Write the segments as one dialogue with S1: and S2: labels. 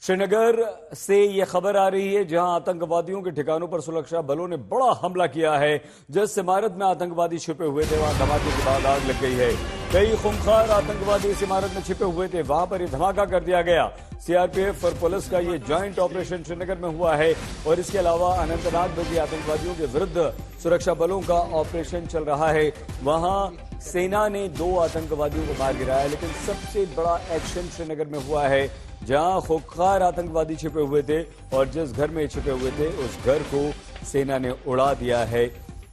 S1: श्रीनगर से ये खबर आ रही है जहां आतंकवादियों के ठिकानों पर सुरक्षा बलों ने बड़ा हमला किया है। जिस इमारत में आतंकवादी छिपे हुए थे वहां धमाके के बाद आग लग गई है। कई खूंखार आतंकवादी इस इमारत में छिपे हुए थे, वहां पर ये धमाका कर दिया गया। सीआरपीएफ और पुलिस का ये ज्वाइंट ऑपरेशन श्रीनगर में हुआ है और इसके अलावा अनंतनाग में भी आतंकवादियों के विरुद्ध सुरक्षा बलों का ऑपरेशन चल रहा है। वहां सेना ने 2 आतंकवादियों को मार गिराया, लेकिन सबसे बड़ा एक्शन श्रीनगर में हुआ है जहां खूंखार आतंकवादी छिपे हुए थे और जिस घर में छिपे हुए थे उस घर को सेना ने उड़ा दिया है।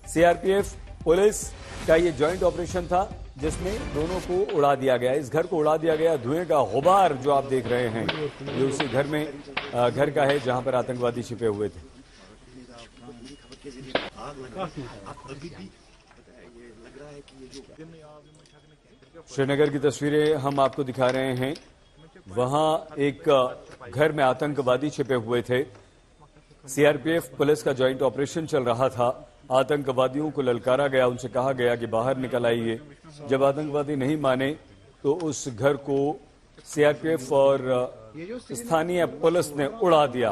S1: सीआरपीएफ पुलिस का ये ज्वाइंट ऑपरेशन था जिसमें दोनों को उड़ा दिया गया, इस घर को उड़ा दिया गया। धुएं का गुबार जो आप देख रहे हैं ये उसी घर का है जहां पर आतंकवादी छिपे हुए थे। श्रीनगर की तस्वीरें हम आपको दिखा रहे हैं। वहां एक घर में आतंकवादी छिपे हुए थे। सीआरपीएफ पुलिस का ज्वाइंट ऑपरेशन चल रहा था। आतंकवादियों को ललकारा गया, उनसे कहा गया कि बाहर निकल आइए। जब आतंकवादी नहीं माने तो उस घर को सीआरपीएफ और स्थानीय पुलिस ने उड़ा दिया।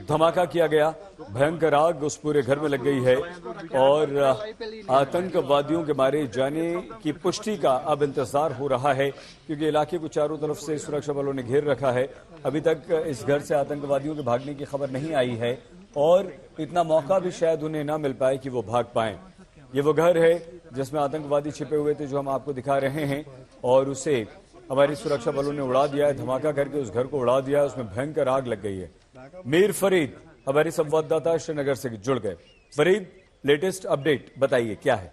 S1: धमाका किया गया, भयंकर आग उस पूरे घर में लग गई है और आतंकवादियों के मारे जाने की पुष्टि का अब इंतजार हो रहा है क्योंकि इलाके को चारों तरफ से सुरक्षा बलों ने घेर रखा है। अभी तक इस घर से आतंकवादियों के भागने की खबर नहीं आई है और इतना मौका भी शायद उन्हें ना मिल पाए कि वो भाग पाए। ये वो घर है जिसमें आतंकवादी छिपे हुए थे जो हम आपको दिखा रहे हैं और उसे हमारी सुरक्षा बलों ने उड़ा दिया है। धमाका करके उस घर को उड़ा दिया, उसमें भयंकर आग लग गई है। मीर फरीद हमारे संवाददाता श्रीनगर से जुड़ गए। फरीद, लेटेस्ट अपडेट बताइए, क्या है?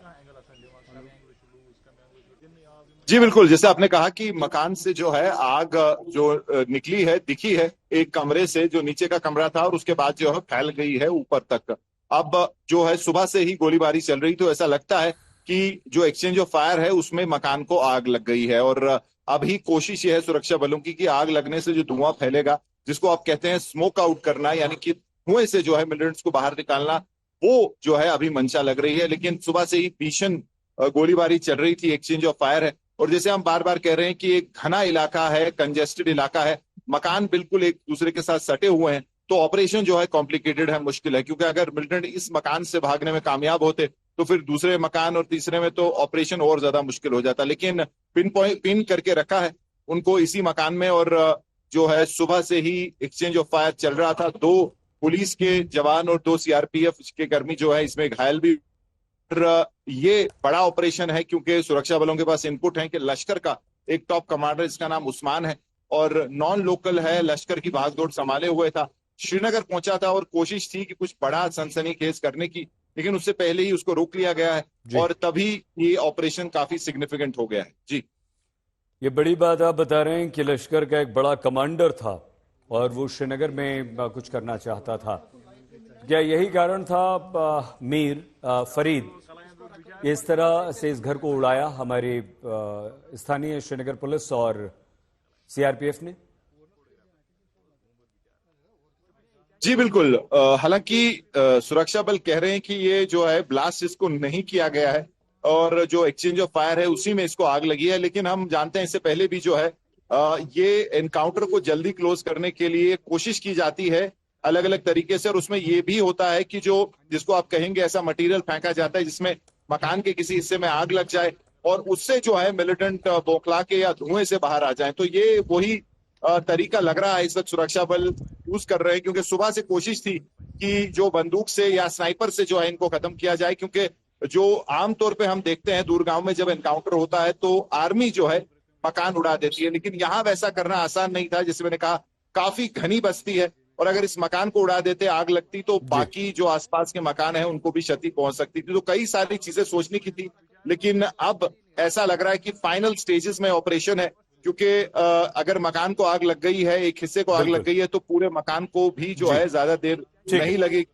S2: जी बिल्कुल, जैसे आपने कहा कि मकान से जो है आग जो निकली है, दिखी है एक कमरे से, जो नीचे का कमरा था और उसके बाद जो है फैल गई है ऊपर तक। अब जो है सुबह से ही गोलीबारी चल रही, तो ऐसा लगता है कि जो एक्सचेंज ऑफ फायर है उसमें मकान को आग लग गई है। और अभी कोशिश ये है सुरक्षा बलों की कि आग लगने से जो धुआं फैलेगा, जिसको आप कहते हैं स्मोक आउट करना, यानी कि धुएं से जो है मिलिटेंट्स को बाहर निकालना, वो जो है अभी मंशा लग रही है। लेकिन सुबह से ही भीषण गोलीबारी चल रही थी, एक्सचेंज ऑफ फायर है। और जैसे हम बार बार कह रहे हैं कि एक घना इलाका है, कंजेस्टेड इलाका है, मकान बिल्कुल एक दूसरे के साथ सटे हुए हैं, तो ऑपरेशन जो है कॉम्प्लिकेटेड है, मुश्किल है। क्योंकि अगर मिलिटेंट इस मकान से भागने में कामयाब होते तो फिर दूसरे मकान और तीसरे में तो ऑपरेशन और ज्यादा मुश्किल हो जाता। लेकिन पिन करके रखा है उनको इसी मकान में। और जो है सुबह से ही एक्सचेंज ऑफ फायर चल रहा था। 2 पुलिस के जवान और 2 सीआरपीएफ के कर्मी जो है इसमें घायल भी। ये बड़ा ऑपरेशन है क्योंकि सुरक्षा बलों के पास इनपुट है कि लश्कर का एक टॉप कमांडर, इसका नाम उस्मान है और नॉन लोकल है, लश्कर की भागदौड़ संभाले हुए था, श्रीनगर पहुंचा था और कोशिश थी कि कुछ बड़ा सनसनीखेज करने की, लेकिन उससे पहले ही उसको रोक लिया गया है और तभी ये ऑपरेशन काफी सिग्निफिकेंट हो गया है। जी,
S1: ये बड़ी बात आप बता रहे हैं कि लश्कर का एक बड़ा कमांडर था और वो श्रीनगर में कुछ करना चाहता था। क्या यही कारण था मीर फरीद इस तरह से इस घर को उड़ाया हमारे स्थानीय श्रीनगर पुलिस और सीआरपीएफ ने?
S2: जी बिल्कुल, हालांकि सुरक्षा बल कह रहे हैं कि ये जो है ब्लास्ट इसको नहीं किया गया है और जो एक्सचेंज ऑफ फायर है उसी में इसको आग लगी है। लेकिन हम जानते हैं इससे पहले भी जो है ये एनकाउंटर को जल्दी क्लोज करने के लिए कोशिश की जाती है अलग अलग तरीके से। और उसमें ये भी होता है कि जो जिसको आप कहेंगे ऐसा मटेरियल फेंका जाता है जिसमें मकान के किसी हिस्से में आग लग जाए और उससे जो है मिलिटेंट बौखला के या धुएं से बाहर आ जाए। तो ये वही तरीका लग रहा है इस वक्त सुरक्षा बल यूज कर रहे हैं, क्योंकि सुबह से कोशिश थी कि जो बंदूक से या स्नाइपर से जो है इनको खत्म किया जाए। क्योंकि जो आमतौर पे हम देखते हैं दूरगांव में जब एनकाउंटर होता है तो आर्मी जो है मकान उड़ा देती है, लेकिन यहाँ वैसा करना आसान नहीं था। जैसे मैंने कहा, काफी घनी बस्ती है और अगर इस मकान को उड़ा देते, आग लगती, तो बाकी जो आसपास के मकान हैं उनको भी क्षति पहुंच सकती थी। तो कई सारी चीजें सोचने की थी, लेकिन अब ऐसा लग रहा है कि फाइनल स्टेजेस में ऑपरेशन है। क्योंकि अगर मकान को आग लग गई है, एक हिस्से को आग लग गई है, तो पूरे मकान को भी जो है ज्यादा देर नहीं लगेगी।